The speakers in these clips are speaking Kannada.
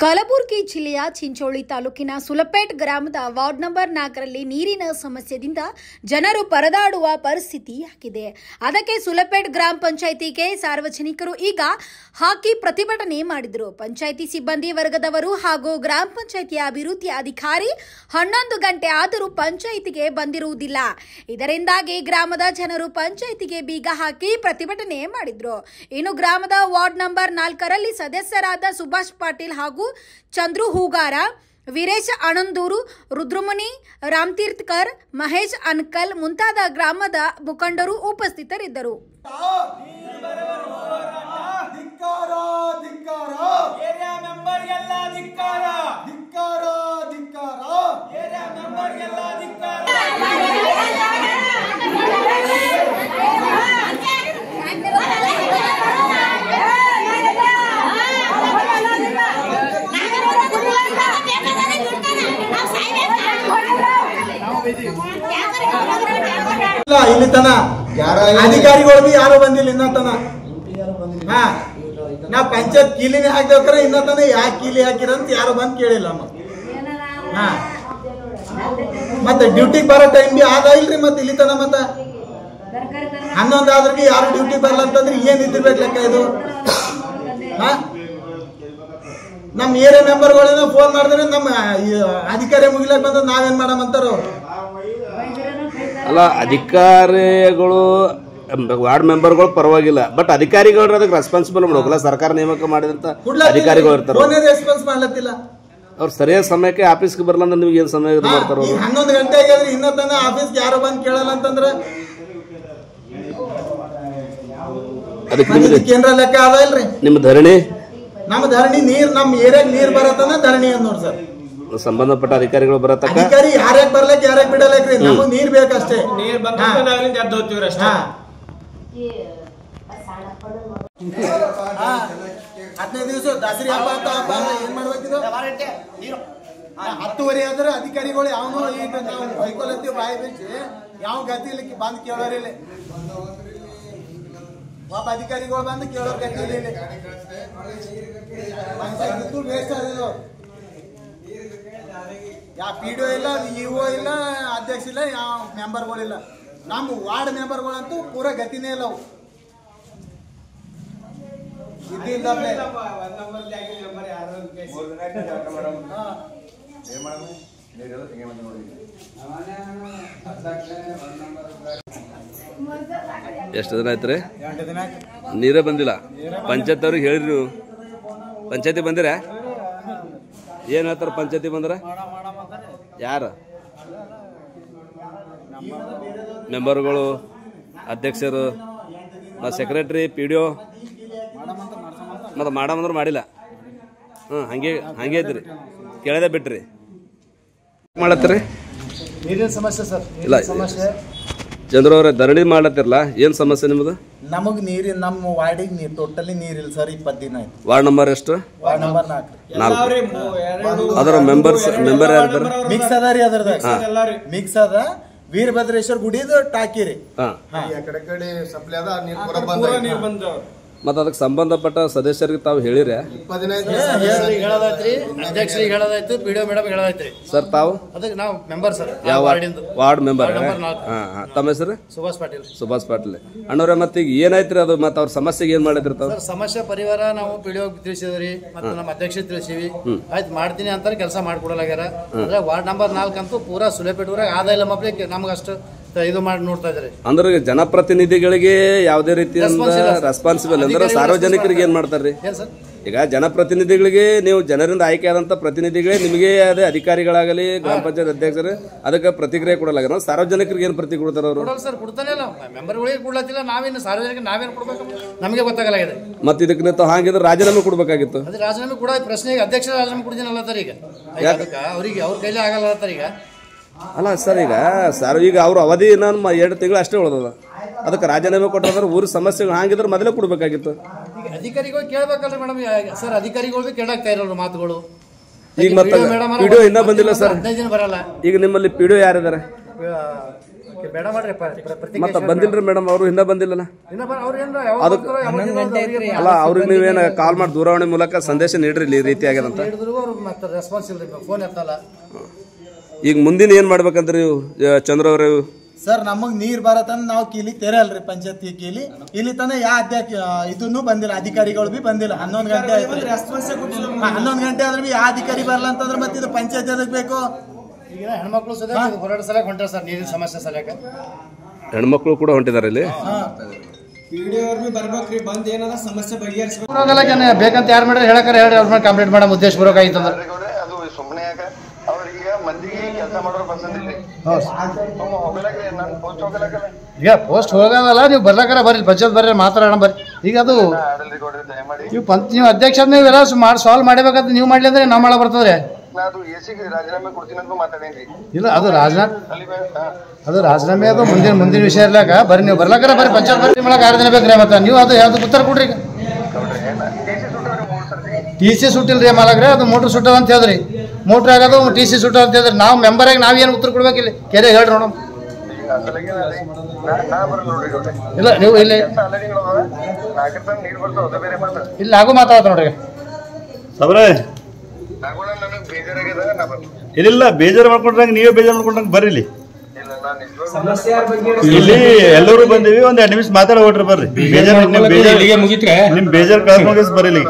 ಕಲಬುರಗಿ ಜಿಲ್ಲೆಯ ಚಿಂಚೋಳಿ ತಾಲೂಕಿನ ಸುಲಪೇಟ್ ಗ್ರಾಮದ ವಾರ್ಡ್ ನಂಬರ್ 4ರಲ್ಲಿ ನೀರಿನ ಸಮಸ್ಯೆಯಿಂದ ಜನರು ಪರದಾಡುವ ಪರಿಸ್ಥಿತಿಯಾಗಿದೆ. ಅದಕ್ಕೆ ಸುಲಪೇಟ್ ಗ್ರಾಮ ಪಂಚಾಯಿತಿಗೆ ಸಾರ್ವಜನಿಕರು ಈಗ ಹಾಕಿ ಪ್ರತಿಭಟನೆ ಮಾಡಿದರು. ಪಂಚಾಯಿತಿ ಸಿಬ್ಬಂದಿ ವರ್ಗದವರು ಹಾಗೂ ಗ್ರಾಮ ಪಂಚಾಯಿತಿಯ ಅಭಿವೃದ್ಧಿ ಅಧಿಕಾರಿ 11 ಗಂಟೆ ಆದರೂ ಪಂಚಾಯಿತಿಗೆ ಬಂದಿರುವುದಿಲ್ಲ. ಇದರಿಂದಾಗಿ ಗ್ರಾಮದ ಜನರು ಪಂಚಾಯಿತಿಗೆ ಬೀಗ ಹಾಕಿ ಪ್ರತಿಭಟನೆ ಮಾಡಿದರು. ಇನ್ನು ಗ್ರಾಮದ ವಾರ್ಡ್ ನಂಬರ್ 4ರಲ್ಲಿ ಸದಸ್ಯರಾದ ಸುಭಾಷ್ ಪಾಟೀಲ್ ಹಾಗೂ ಚಂದ್ರು ಹೂಗಾರ, ವೀರೇಶ್ ಅಣಂದೂರು, ರುದ್ರಮುನಿ, ರಾಮತೀರ್ಥಕರ್, ಮಹೇಶ್ ಅನ್ಕಲ್ ಮುಂತಾದ ಗ್ರಾಮದ ಮುಖಂಡರು ಉಪಸ್ಥಿತರಿದ್ದರು. ಇಲ್ಲಿ ತನ ಅಧಿಕಾರಿಗಳು ಬಿ ಯಾರು ಬಂದಿಲ್ಲ ಇನ್ನ ತನ. ನಾ ಪಂಚಾಯತ್ ಕೀಲಿನೇ ಹಾಕ್ಬೇಕ್ರ ಇನ್ನ ತನ ಯಾಕೆ ಕೀಲಿ ಹಾಕಿರಂತ ಯಾರು ಬಂದ್ ಕೇಳಿಲ್ಲ. ಮತ್ತೆ ಡ್ಯೂಟಿಗೆ ಬರೋ ಟೈಮ್ ಬಿ ಆದ ಇಲ್ರಿ. ಮತ್ತೆ ಇಲ್ಲಿ ತನ ಮತ್ತ 11 ಆದ್ರ ಬಿ ಯಾರು ಡ್ಯೂಟಿ ಬರಲ್ಲ ಅಂತಂದ್ರೆ ಏನ್ ಇದ್ದಿರ್ಬೇಕು ಲೆಕ್ಕ ಇದು. ನಮ್ ಏರಿಯಾ ಮೆಂಬರ್ಗಳನ್ನ ಫೋನ್ ಮಾಡಿದ್ರೆ ನಮ್ಮ ಅಧಿಕಾರಿ ಮುಗಿಲಕ್ ಬಂದ ನಾವೇನ್ ಮಾಡಮಂತಾರ. ಅಲ್ಲ, ಅಧಿಕಾರಿಗಳು ವಾರ್ಡ್ ಮೆಂಬರ್ಗಳು ಪರವಾಗಿಲ್ಲ, ಬಟ್ ಅಧಿಕಾರಿಗಳು ಅದಕ್ಕೆ ರೆಸ್ಪಾನ್ಸಿಬಲ್ ಮಾಡ್ಬೇಕಲ್ಲ. ಸರ್ಕಾರ ನೇಮಕ ಮಾಡಿದಂತ ಅಧಿಕಾರಿಗಳು ಇರ್ತಾರೆ, ರೆಸ್ಪಾನ್ಸ್ ಮಾಡ್ಲತ್ತಿಲ್ಲ. ಅವ್ರು ಸರಿಯಾದ ಸಮಯಕ್ಕೆ ಆಫೀಸ್ಗೆ ಬರಲ್ಲ ಅಂದ್ರೆ ನಿಮ್ಗೆ ಏನ್ ಸಮಯ ಬರ್ತಾರ? 11 ಗಂಟೆ ಆಗಿದ್ರೆ ಇನ್ನ ತನ ಆಫೀಸ್ಗೆ ಯಾರು ಬಂದ್ ಕೇಳಲ್ಲ ಅಂತಂದ್ರ ಅದಕ್ಕೆ ಕೇಂದ್ರ ಲೆಕ್ಕ ಅದ ಇಲ್ರಿ. ನಿಮ್ಮ ಧರಣಿ ನಮ್ಮ ಧರಣಿ ನೀರ್ ನಮ್ಮ ಏರಿಯಾಗ ನೀರ್ ಬರತ್ತನ ಧರಣಿ ಅಂತ ನೋಡ್ ಸರ್. ಸಂಬಂಧಪಟ್ಟ ಅಧಿಕಾರಿಗಳು ಬರತ್ತ. ಅಧಿಕಾರಿ ಯಾರ್ಯಾಕ್ ಬರ್ಲಕ್ ಯಾರ್ಯಾಕ್ ಬಿಡಲಕ್ರಿ, ನಮಗ್ ನೀರ್ ಬೇಕಷ್ಟೇ. ನೀರ್ ಬಂದ ನಾವಿಂದ ಎದ್ದು ಹೋಗ್ತೀವ್ರಿ ಅಷ್ಟೇ. 15 ದಿವಸ ದಸರಿ ಹಬ್ಬ ಅಂತ ಏನ್ ಮಾಡ್ಬೇಕಿದು? 10:30 ಆದ್ರೆ ಅಧಿಕಾರಿಗಳು ಯಾವನು ಈಗ ನಾವು ಬೈಕೊಲತ್ತೀವಿ ಬಾಯಿ ಬಿಚ್ಚಿ ಯಾವ ಗತಿ ಇಲ್ಲ ಬಂದ್ ಕೇಳೋರಿಲ್ಲ. ಪಾಪ ಅಧಿಕಾರಿಗಳು ಬಂದು ಕೇಳೋರ್ ಗತಿ ಇಲ್ಲ. ಪಂಚಾಯತ್ ವೇಸ್ಟ್ ಆದಿದ್ದು. ಯಾವ ಪಿಡಿಒ ಇಲ್ಲ, ಇಒ ಇಲ್ಲ, ಅಧ್ಯಕ್ಷ ಇಲ್ಲ, ಯಾವ ಮೆಂಬರ್ಗಳಿಲ್ಲ. ನಮ್ಮ ವಾರ್ಡ್ ಮೆಂಬರ್ಗಳಂತೂ ಪೂರಾ ಗತಿನೇ ಇಲ್ಲ. ಅವು ಎಷ್ಟು ದಿನ ಆಯ್ತು ರೀ ನೀರೇ ಬಂದಿಲ್ಲ? ಪಂಚಾಯತ್ ಅವ್ರಿಗೆ ಹೇಳಿರಿ ನೀವು? ಪಂಚಾಯತಿ ಬಂದಿರ? ಏನ್ ಹೇಳ್ತಾರ ಪಂಚಾಯತಿ ಬಂದ್ರ? ಯಾರು ಮೆಂಬರ್ಗಳು, ಅಧ್ಯಕ್ಷರು, ಸೆಕ್ರೆಟರಿ, ಪಿಡಿಒ ಮತ್ತೆ ಮಾಡಮಂದ್ರೆ ಮಾಡಿಲ್ಲ. ಹಂಗೆ ಇದ್ರಿ, ಕೇಳದೆ ಬಿಟ್ರಿ. ಮಾಡತ್ತೀರಿ? ನೀರಿನ ಸಮಸ್ಯೆ ಸರ್. ಇಲ್ಲ ಚಂದ್ರ ಅವ್ರೆ, ಧರಣಿ ಮಾಡ್ಲತ್ತಿರಲ್ಲ, ಏನ್ ಸಮಸ್ಯೆ ನಿಮ್ದು? ನಮಗ್ ನೀರಿನ ನಮ್ಮ ವಾರ್ಡಿಗೆ ನೀರ್ ಟೋಟಲಿ ನೀರಿಲ್ಲ ಸರ್. 20 ದಿನ ಆಯ್ತು. ವಾರ್ಡ್ ನಂಬರ್ ಎಷ್ಟು? Ward number 4. ಅದರ ಮೆಂಬರ್ ಯಾರು? ಮಿಕ್ಸ್ ಅದ ರೀ. ಅದ್ರದ ಮಿಕ್ಸ್ ಅದ. ವೀರಭದ್ರೇಶ್ವರ ಗುಡಿದು ಟಾಕಿರಿ. ಮತ್ತೆ ಅದಕ್ಕೆ ಸಂಬಂಧಪಟ್ಟ ಸದಸ್ಯರಿಗೆ ತಾವು ಹೇಳಿರ? ಅಧ್ಯಕ್ಷರಿಗೆ ಹೇಳೋದಾಯ್ತು, ಪಿಡಿಒ ಮೇಡಮ್ ಹೇಳೋದಾಯ್ತು ಸರ್. ತಾವು ಅದಕ್ಕೆ ನಾವು ಮೆಂಬರ್ ಸರ್, ಯಾವ ವಾರ್ಡ್ ಮೆಂಬರ್? ತಮ್ಮ ಹೆಸರು? ಸುಭಾಷ್ ಪಾಟೀಲ್ ಅಣ್ಣವ್ರೆ. ಮತ್ತೆ ಈಗ ಏನಾಯ್ತ್ರಿ ಅದು? ಮತ್ತೆ ಅವ್ರ ಸಮಸ್ಯೆಗೆ ಏನ್ ಮಾಡಿದ್ರಿ ತಾವು? ಸಮಸ್ಯೆ ಪರಿಹಾರ ನಾವು ಪಿಡಿಒ ತಿಳಿಸಿದ್ರಿ, ಮತ್ತೆ ನಮ್ಮ ಅಧ್ಯಕ್ಷ ತಿಳಿಸಿವಿ. ಆಯ್ತು ಮಾಡ್ತೀನಿ ಅಂತಾರೆ, ಕೆಲಸ ಮಾಡ್ಕೊಡಲಾಗ್ಯಾರ. ಅಂದ್ರೆ ವಾರ್ಡ್ ನಂಬರ್ 4 ಅಂತೂ ಪೂರಾ ಸುಲೇಪೇಟ್ ಊರಾಗ ಆದಾಯ ಇಲ್ಲ ಮಕ್ಳಿಗೆ. ನಮ್ಗಷ್ಟು ಇದು ಮಾಡಿ ನೋಡ್ತಾ ಇದ್ರಿ. ಅಂದ್ರೆ ಜನಪ್ರತಿನಿಧಿಗಳಿಗೆ ಯಾವುದೇ ರೀತಿಯಿಂದ ರೆಸ್ಪಾನ್ಸಿಬಲ್ ಅಂದ್ರೆ ಸಾರ್ವಜನಿಕರಿಗೆ ಏನ್ ಮಾಡ್ತಾರ್ರಿ? ಈಗ ಜನಪ್ರತಿನಿಧಿಗಳಿಗೆ ನೀವು ಜನರಿಂದ ಆಯ್ಕೆ ಆದಂತ ಪ್ರತಿನಿಧಿಗಳೇ ನಿಮಗೆ ಅದೇ ಅಧಿಕಾರಿಗಳಾಗಲಿ ಗ್ರಾಮ ಪಂಚಾಯತ್ ಅಧ್ಯಕ್ಷರು ಅದಕ್ಕೆ ಪ್ರತಿಕ್ರಿಯೆ ಕೊಡಲಾಗ ಸಾರ್ವಜನಿಕರಿಗೆ ಏನ್ ಪ್ರತಿ ಕೊಡ್ತಾರ ಅವರು? ಸರ್ ಕೊಡ್ತಾನೆ ಇಲ್ಲ, ಮೆಂಬರ್ಗಳಿಗೆ ಕೊಡ್ಲತ್ತಿಲ್ಲ. ನಾವೇನು ಸಾರ್ವಜನಿಕ ನಾವೇನು ಕೊಡ್ಬೇಕು ನಮಗೆ ಗೊತ್ತಾಗಲಾಗಿದೆ. ಮತ್ತೆ ಇದಕ್ಕೆ ಹಾಗಿದ್ರೆ ರಾಜೀನಾಮೆ ಕೊಡ್ಬೇಕಾಗಿತ್ತು. ಅದೇ ರಾಜೀನಾಮೆ ಕೂಡ ಪ್ರಶ್ನೆಗೆ ಅಧ್ಯಕ್ಷರ ರಾಜೀನಾಮೆ ಕೊಡ್ತೀನಲ್ಲತ್ತಾರ ಈಗ. ಅವ್ರಿಗೆ ಅವ್ರ ಕೈಲಿ ಆಗಲ್ಲ ಈಗ. ಅಲ್ಲ ಸರ್, ಈಗ ಅವ್ರ ಅವಧಿ ನಾನು 2 ತಿಂಗಳು ಅಷ್ಟೇ ಉಳಿದದ. ಅದಕ್ಕೆ ರಾಜೀನಾಮೆ ಕೊಟ್ಟರೆ ಊರ ಸಮಸ್ಯೆಗಳು ಹಾಗಿದ್ರೆ ಮೊದಲೇ ಕೊಡ್ಬೇಕಾಗಿತ್ತು. ಅಧಿಕಾರಿಗಳು ಕೇಳ್ಬೇಕಲ್ರಿ ಮೇಡಮ್. ಸರ್ ಅಧಿಕಾರಿಗಳು ಕೇಳಾಗ್ತಾ ಇರೋರು ಮಾತುಗಳು. ಈಗ ಮತ್ತೆ ಪಿಡಿಒ ಇನ್ನೂ ಬಂದಿಲ್ಲ ಸರ್. 15 ದಿನ ಬರಲ್ಲ. ಈಗ ನಿಮ್ಮಲ್ಲಿ ಪಿಡಿಒ ಯಾರಿದ್ದಾರೆ? ಬೇಡ ಮಾಡ್ರಿ ಮತ್ತೆ ಬಂದಿಲ್ರಿ ಮೇಡಮ್, ಅವರು ಹಿಂದೆ ಬಂದಿಲ್ಲಲ್ಲ. ಅದಕ್ಕೆ ಅಲ್ಲ, ಅವ್ರಿಗೆ ನೀವೇನು ಕಾಲ್ ಮಾಡಿ ದೂರವಾಣಿ ಮೂಲಕ ಸಂದೇಶ ನೀಡ್ರಿ ಇಲ್ಲಿ ಈ ರೀತಿ ಆಗ್ಯದಂತ. ಮತ್ತೆ ರೆಸ್ಪಾನ್ಸ್ ಇಲ್ರಿ, ಫೋನ್ ಎತ್ತಲ್ಲ. ಈಗ ಮುಂದಿನ ಏನ್ ಮಾಡ್ಬೇಕಂದ್ರಿ ಚಂದ್ರ ಅವ್ರ? ಸರ್ ನಮಗ್ ನೀರ್ ಬರತನ ನಾವು ಕೀಲಿ ತೆರೆಯಲ್ರಿ ಪಂಚಾಯತಿ ಕೀಲಿ. ಇಲ್ಲಿ ತನ ಯಾ ಅಧ್ಯಕ್ಷ ಇದನ್ನು ಬಂದಿಲ್ಲ, ಅಧಿಕಾರಿಗಳು ಬಿ ಬಂದಿಲ್ಲ. 11 ಗಂಟೆ ಆಯ್ತು. 11 ಗಂಟೆ ಆದ್ರೆ ಬಿ ಯಾ ಅಧಿಕಾರಿ ಬರಲ್ಲ ಅಂತಂದ್ರೆ ಮತ್ತೆ ಇದು ಪಂಚಾಯತ್ ಎದಕ್ ಬೇಕು? ಈಗ ಹೆಣ್ಮಕ್ಳು ಸದ್ಯ ಹೊರಡ ಸಲಕ ಹೊಂಟಾರ ಸರ್, ನೀರಿನ ಸಮಸ್ಯೆ ಸಲಕ. ಹೆಣ್ಮಕ್ಳು ಕೂಡ ಹೊಂಟಿದ್ದಾರೆ ಇಲ್ಲಿ. ಬೇಕಂತ ಯಾರು ಮಾಡ್ರಿ ಹೇಳಕ್ಕಾರ ಹೇಳಿ, ಅವ್ರ ಮೇಲೆ ಕಂಪ್ಲೇಂಟ್ ಮಾಡೋ ಉದ್ದೇಶ ಬರೋಕಾಗಿತ್ತಂದ್ರೆ ಈಗ ಪೋಸ್ಟ್ ಹೋಗೋದಲ್ಲ, ನೀವು ಬರ್ಲಕ್ಕಾರ ಬರ್ರಿ, ಪಂಚಾಯತ್ ಬರ್ರಿ, ಮಾತಾಡೋಣ ಬರ್ರಿ. ಈಗ ಅದು ನೀವು ಅಧ್ಯಕ್ಷ ನೀವೆಲ್ಲ ಮಾಡಿ ಸಾಲ್ವ್ ಮಾಡಬೇಕಂತ ನೀವು ಮಾಡ್ಲಿ ಅಂದ್ರೆ ನಾವು ಮಾಡೋ ಬರ್ತದ್ರಿ. ಇಲ್ಲ ಅದು ರಾಜೀನಾಮೆ ಅದು ಮುಂದಿನ ವಿಷಯ ಇರ್ಲಾಕ ಬರ್ರಿ, ನೀವು ಬರ್ಲಕ್ಕಾರ ಬರ್ರಿ, ಪಂಚಾಯತ್ ಬರ್ರಿ ಮಾಡಕ್ಕೆ 6 ದಿನ ಬೇಕ್ರಿ. ಮತ್ತೆ ನೀವು ಅದು ಯಾವ್ದು ಉತ್ತರ ಕೊಡ್ರಿ. ಈಗ TC ಸುಟ್ಟಿಲ್ರಿ ಮಾಲಕ್ರೆ, ಅದು ಮೋಟ್ರ್ ಸುಟ್ಟದ ಅಂತ ಹೇಳಿದ್ರಿ. ಮೋಟ್ರ್ ಆಗೋದು TC ಸುಟ್ಟದ ಅಂತ ಹೇಳಿದ್ರಿ. ನಾವು ಮೆಂಬರಾಗಿ ನಾವೇನು ಉತ್ತರ ಕೊಡ್ಬೇಕಿಲ್ಲ, ಕೆರೆ ಹೇಳ್ರಿ ನೋಡಮ್. ಇಲ್ಲ ನೀವು ಇಲ್ಲಿ ಆಗು ಮಾತಾಡ್ತ ನೋಡ್ರಿ. ಇಲ್ಲ ಬೇಜಾರು ಮಾಡ್ಕೊಂಡ್ರಂಗ ನೀವೇ ಬೇಜಾರು ಮಾಡ್ಕೊಂಡ್ರಂಗ ಬರ್ರಿ. ಇಲ್ಲಿ ಎಲ್ಲರೂ ಬಂದಿವಿ, ಒಂದ್ 2 ನಿಮಿಷ ಮಾತಾಡ ಹೊಟ್ರಿ ಬರ್ರಿ. ನಿಮ್ ಬೇಜಾರ್ ಕಳ್ಕೊಂಡ್ ಬರ್ರಿ.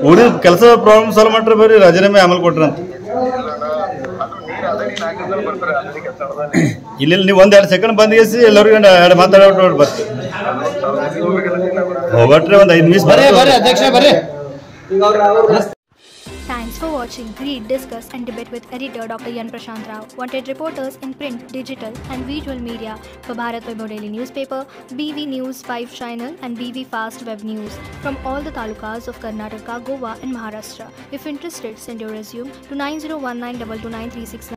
ಉಳಿದ ಕೆಲಸ ಪ್ರಾಬ್ಲಮ್ ಸಾಲ್ವ್ ಮಾಡ್ರಿ ಬರ್ರಿ, ರಾಜೀನಾಮೆ ಆಮೇಲೆ ಕೊಟ್ರಿ ಅಂತ. ಇಲ್ಲಿ ನೀವು 1-2 ಸೆಕೆಂಡ್ ಬಂದ್ಗೇಸಿ ಎಲ್ಲರಿಗೂ ಮಾತಾಡೋಟ್ ಬರ್ರಿ. ಹೋಗ್ರಿ, ಒಂದ್ 5 ನಿಮಿಷ ಬರ್ರಿ ಅಧ್ಯಕ್ಷ ಬರ್ರಿ. Thanks for watching. Read, discuss and debate with editor Dr. Yan Prashant Rao. Wanted reporters in print, digital and visual media for Bharat Vaibhav Daily Newspaper, BV News 5 Channel and BV Fast Web News from all the talukas of Karnataka, Goa and Maharashtra. If interested, send your resume to 9019229369.